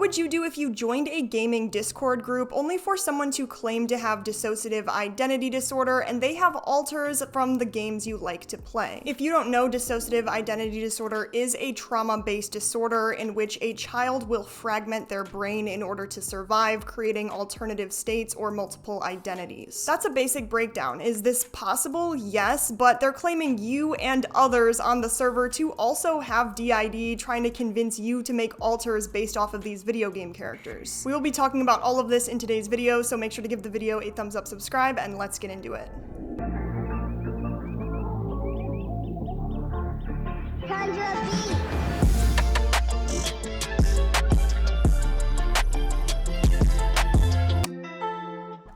would you do if you joined a gaming Discord group only for someone to claim to have dissociative identity disorder and they have alters from the games you like to play? If you don't know, dissociative identity disorder is a trauma-based disorder in which a child will fragment their brain in order to survive, creating alternative states or multiple identities. That's a basic breakdown. Is this possible? Yes, but they're claiming you and others on the server to also have DID, trying to convince you to make alters based off of these video game characters. We will be talking about all of this in today's video, so make sure to give the video a thumbs up, subscribe, and let's get into it.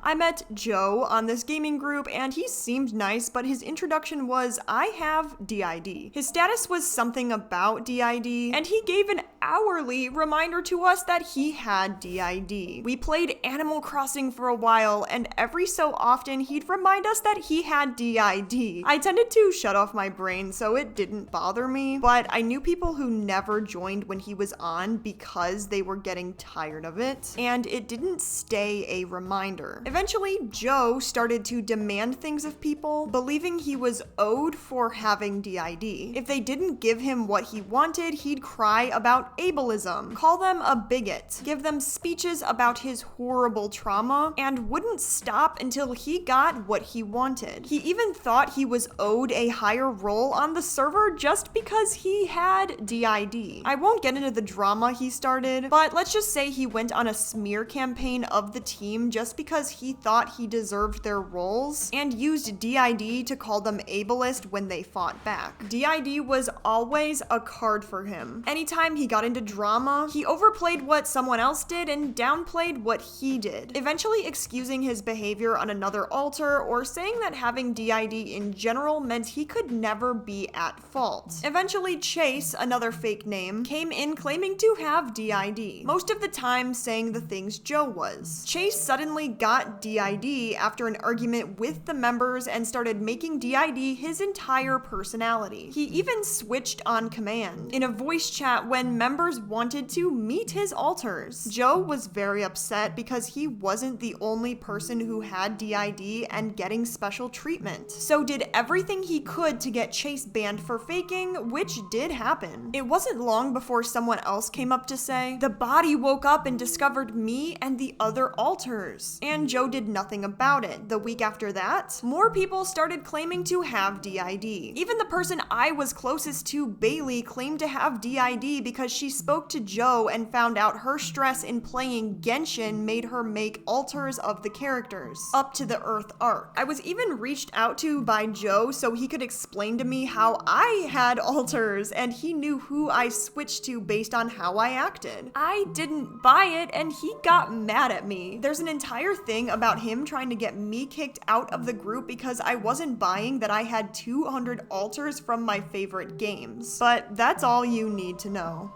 I met Joe on this gaming group and he seemed nice, but his introduction was, I have DID. His status was something about DID, and he gave an hourly reminder to us that he had DID. We played Animal Crossing for a while, and every so often he'd remind us that he had DID. I tended to shut off my brain, so it didn't bother me, but I knew people who never joined when he was on because they were getting tired of it, and it didn't stay a reminder. Eventually, Joe started to demand things of people, believing he was owed for having DID. If they didn't give him what he wanted, he'd cry about ableism, call them a bigot, give them speeches about his horrible trauma, and wouldn't stop until he got what he wanted. He even thought he was owed a higher role on the server just because he had DID. I won't get into the drama he started, but let's just say he went on a smear campaign of the team just because he thought he deserved their roles, and used DID to call them ableist when they fought back. DID was always a card for him. Anytime he got into drama, he overplayed what someone else did and downplayed what he did, eventually excusing his behavior on another altar or saying that having DID in general meant he could never be at fault. Eventually, Chase, another fake name, came in claiming to have DID, most of the time saying the things Joe was. Chase suddenly got DID after an argument with the members and started making DID his entire personality. He even switched on command in a voice chat when members wanted to meet his alters. Joe was very upset because he wasn't the only person who had DID and getting special treatment, so did everything he could to get Chase banned for faking, which did happen. It wasn't long before someone else came up to say, "The body woke up and discovered me and the other alters," and Joe did nothing about it. The week after that, more people started claiming to have DID. Even the person I was closest to, Bailey, claimed to have DID because she spoke to Joe and found out her stress in playing Genshin made her make alters of the characters up to the Earth arc. I was even reached out to by Joe so he could explain to me how I had alters, and he knew who I switched to based on how I acted. I didn't buy it and he got mad at me. There's an entire thing about him trying to get me kicked out of the group because I wasn't buying that I had 200 alters from my favorite games. But that's all you need to know.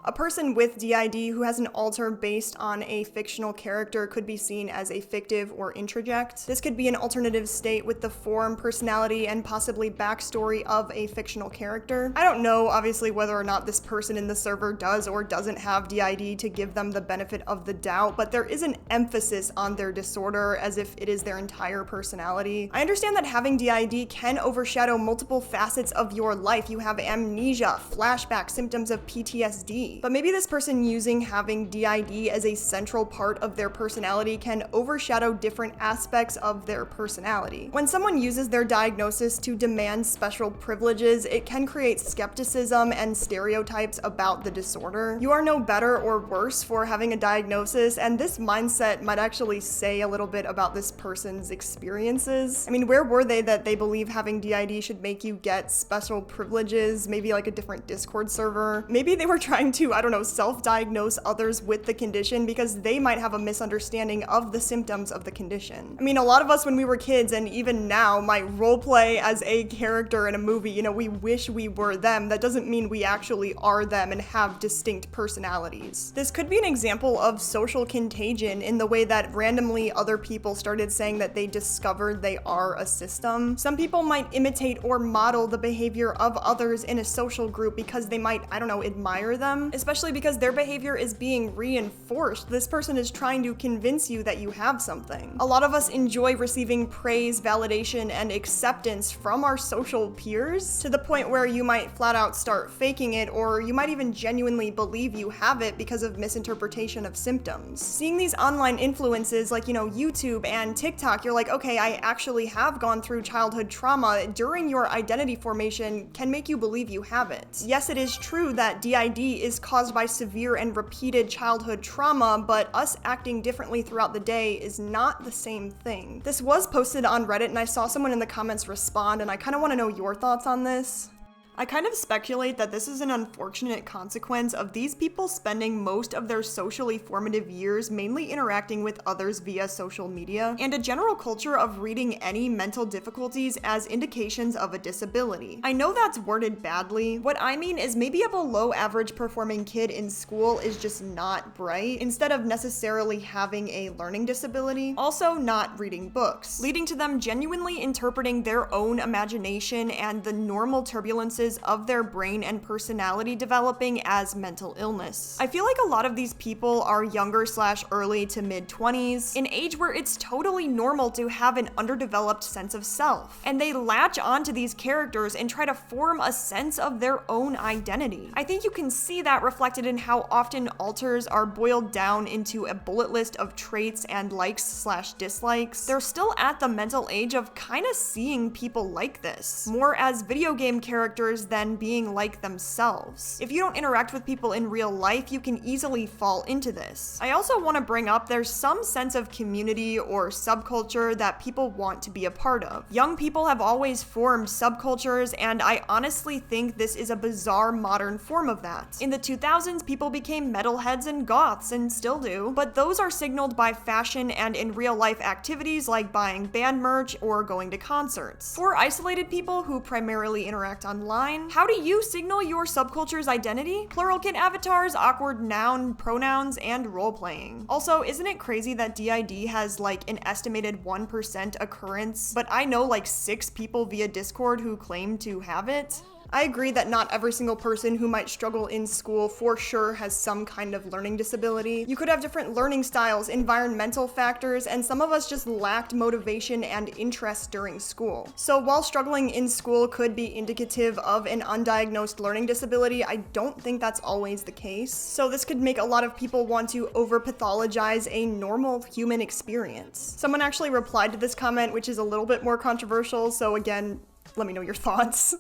A person with DID who has an alter based on a fictional character could be seen as a fictive or introject. This could be an alternative state with the form, personality, and possibly backstory of a fictional character. I don't know, obviously, whether or not this person in the server does or doesn't have DID to give them the benefit of the doubt, but there is an emphasis on their disorder as if it is their entire personality. I understand that having DID can overshadow multiple facets of your life. You have amnesia, flashback, symptoms of PTSD. But maybe this person using having DID as a central part of their personality can overshadow different aspects of their personality. When someone uses their diagnosis to demand special privileges, it can create skepticism and stereotypes about the disorder. You are no better or worse for having a diagnosis, and this mindset might actually say a little bit about this person's experiences. I mean, where were they that they believe having DID should make you get special privileges, maybe like a different Discord server? Maybe they were trying to, I don't know, self-diagnose others with the condition because they might have a misunderstanding of the symptoms of the condition. I mean, a lot of us when we were kids and even now might roleplay as a character in a movie, you know, we wish we were them. That doesn't mean we actually are them and have distinct personalities. This could be an example of social contagion in the way that randomly other people started saying that they discovered they are a system. Some people might imitate or model the behavior of others in a social group because they might, I don't know, admire them. especially because their behavior is being reinforced. This person is trying to convince you that you have something. A lot of us enjoy receiving praise, validation, and acceptance from our social peers to the point where you might flat out start faking it, or you might even genuinely believe you have it because of misinterpretation of symptoms. Seeing these online influences like, YouTube and TikTok, you're like, okay, I actually have gone through childhood trauma during your identity formation, can make you believe you have it. Yes, it is true that DID is caused by severe and repeated childhood trauma, but us acting differently throughout the day is not the same thing. This was posted on Reddit and I saw someone in the comments respond, and I kind of want to know your thoughts on this. I kind of speculate that this is an unfortunate consequence of these people spending most of their socially formative years mainly interacting with others via social media, and a general culture of reading any mental difficulties as indications of a disability. I know that's worded badly. What I mean is maybe a below average performing kid in school is just not bright, instead of necessarily having a learning disability. Also not reading books, leading to them genuinely interpreting their own imagination and the normal turbulences of their brain and personality developing as mental illness. I feel like a lot of these people are younger/early to mid-20s, an age where it's totally normal to have an underdeveloped sense of self, and they latch onto these characters and try to form a sense of their own identity. I think you can see that reflected in how often alters are boiled down into a bullet list of traits and likes/dislikes. They're still at the mental age of kind of seeing people like this, more as video game characters than being like themselves. If you don't interact with people in real life, you can easily fall into this. I also want to bring up there's some sense of community or subculture that people want to be a part of. Young people have always formed subcultures, and I honestly think this is a bizarre modern form of that. In the 2000s, people became metalheads and goths, and still do, but those are signaled by fashion and in real life activities like buying band merch or going to concerts. For isolated people who primarily interact online, how do you signal your subculture's identity? Plural kid avatars, awkward noun pronouns, and role-playing. Also, isn't it crazy that DID has like an estimated 1% occurrence, but I know like 6 people via Discord who claim to have it? I agree that not every single person who might struggle in school for sure has some kind of learning disability. You could have different learning styles, environmental factors, and some of us just lacked motivation and interest during school. So while struggling in school could be indicative of an undiagnosed learning disability, I don't think that's always the case. So this could make a lot of people want to over-pathologize a normal human experience. Someone actually replied to this comment, which is a little bit more controversial, so again, let me know your thoughts.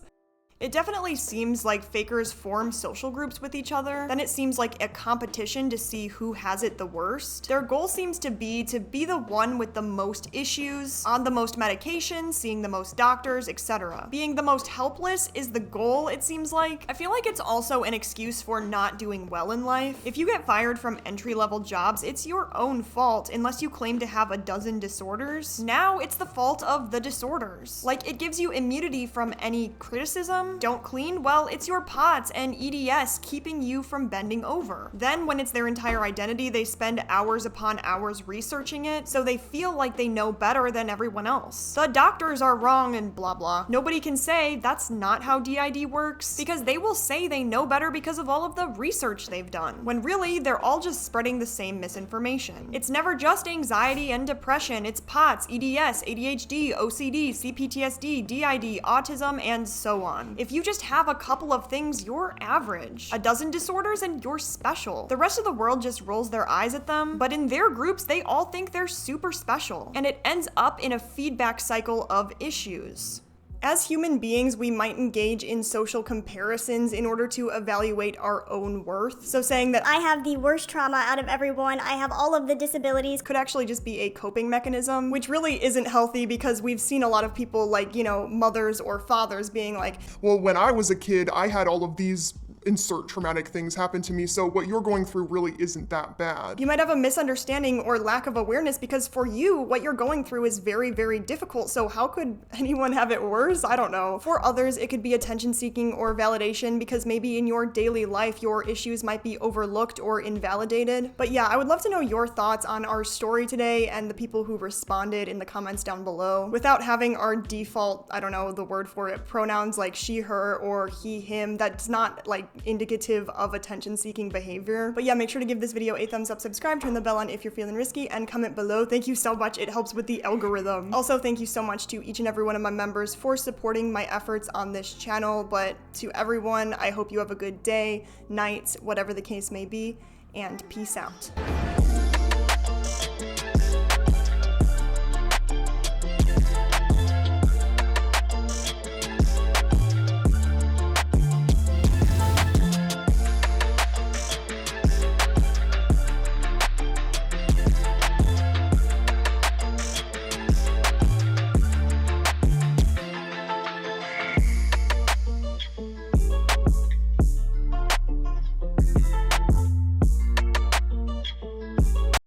It definitely seems like fakers form social groups with each other. Then it seems like a competition to see who has it the worst. Their goal seems to be the one with the most issues, on the most medication, seeing the most doctors, etc. Being the most helpless is the goal, it seems like. I feel like it's also an excuse for not doing well in life. If you get fired from entry-level jobs, it's your own fault unless you claim to have a dozen disorders. Now it's the fault of the disorders. Like, it gives you immunity from any criticism. Don't clean? Well, it's your POTS and EDS keeping you from bending over. Then when it's their entire identity, they spend hours upon hours researching it, so they feel like they know better than everyone else. The doctors are wrong and blah blah. Nobody can say that's not how DID works, because they will say they know better because of all of the research they've done, when really they're all just spreading the same misinformation. It's never just anxiety and depression, it's POTS, EDS, ADHD, OCD, CPTSD, DID, autism, and so on. If you just have a couple of things, you're average. A dozen disorders and you're special. The rest of the world just rolls their eyes at them, but in their groups, they all think they're super special. And it ends up in a feedback cycle of issues. As human beings, we might engage in social comparisons in order to evaluate our own worth. So saying that I have the worst trauma out of everyone, I have all of the disabilities, could actually just be a coping mechanism, which really isn't healthy because we've seen a lot of people like, mothers or fathers being like, well, when I was a kid, I had all of these insert traumatic things happen to me, so what you're going through really isn't that bad. You might have a misunderstanding or lack of awareness because for you, what you're going through is very, very difficult, so how could anyone have it worse? I don't know. For others, it could be attention seeking or validation because maybe in your daily life, your issues might be overlooked or invalidated. But yeah, I would love to know your thoughts on our story today and the people who responded in the comments down below without having our default, I don't know the word for it, pronouns like she, her, or he, him. That does not like indicative of attention-seeking behavior. But yeah, make sure to give this video a thumbs up, subscribe, turn the bell on if you're feeling risky, and comment below. Thank you so much. It helps with the algorithm. Also, thank you so much to each and every one of my members for supporting my efforts on this channel. But to everyone, I hope you have a good day, night, whatever the case may be, and peace out.